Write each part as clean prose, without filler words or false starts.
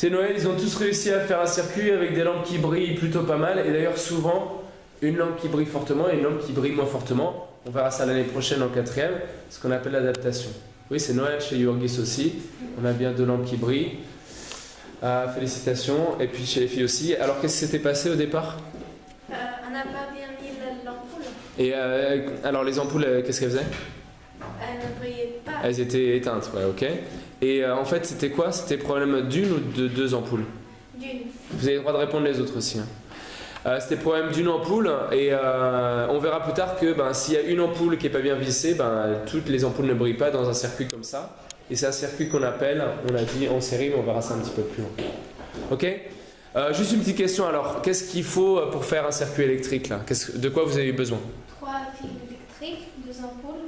C'est Noël, ils ont tous réussi à faire un circuit avec des lampes qui brillent plutôt pas mal. Et d'ailleurs, souvent, une lampe qui brille fortement et une lampe qui brille moins fortement. On verra ça l'année prochaine en 4e, ce qu'on appelle l'adaptation. Oui, c'est Noël chez Jurgis aussi. On a bien 2 lampes qui brillent. Félicitations. Et puis chez les filles aussi. Alors, qu'est-ce qui s'était passé au départ? On n'a pas bien mis l'ampoule. Et alors, les ampoules, qu'est-ce qu'elles faisaient? Elles ne brillaient pas. Elles étaient éteintes, ouais, ok. Et en fait, c'était quoi? C'était problème d'une ou de 2 ampoules? D'une. Vous avez le droit de répondre les autres aussi. C'était problème d'une ampoule et on verra plus tard que s'il y a une ampoule qui n'est pas bien vissée, toutes les ampoules ne brillent pas dans un circuit comme ça. Et c'est un circuit qu'on appelle, on l'a dit en série, mais on verra ça un petit peu plus loin. Ok? Juste une petite question alors, qu'est-ce qu'il faut pour faire un circuit électrique là? De quoi vous avez besoin? 3 fils électriques, 2 ampoules.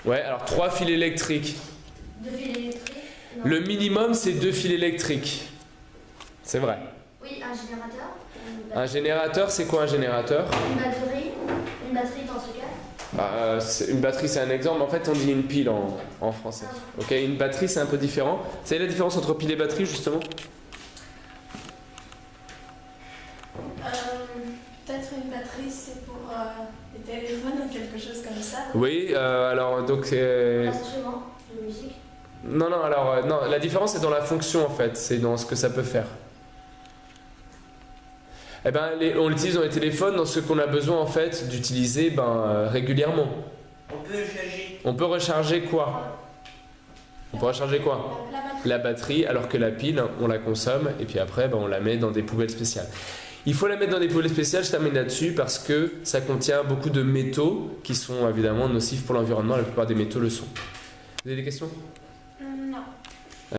Ouais, alors 3 fils électriques. 2 fils électriques. Non. Le minimum c'est 2 fils électriques. C'est vrai. Oui, un générateur. Un générateur, c'est quoi un générateur? Une batterie. Une batterie dans ce cas. Une batterie c'est un exemple, en fait on dit une pile en français. Ok, une batterie c'est un peu différent. Vous savez la différence entre pile et batterie justement? Peut-être une batterie c'est pour les téléphones ou quelque chose comme ça. Oui, alors donc... Instrument de musique. Non, alors non, la différence est dans la fonction en fait, c'est dans ce que ça peut faire. Eh ben, on l'utilise dans les téléphones, dans ce qu'on a besoin en fait d'utiliser régulièrement. On peut recharger quoi? On peut recharger quoi? La batterie, alors que la pile, on la consomme et puis après on la met dans des poubelles spéciales. Il faut la mettre dans des poubelles spéciales, je termine là-dessus, parce que ça contient beaucoup de métaux qui sont évidemment nocifs pour l'environnement, la plupart des métaux le sont. Vous avez des questions?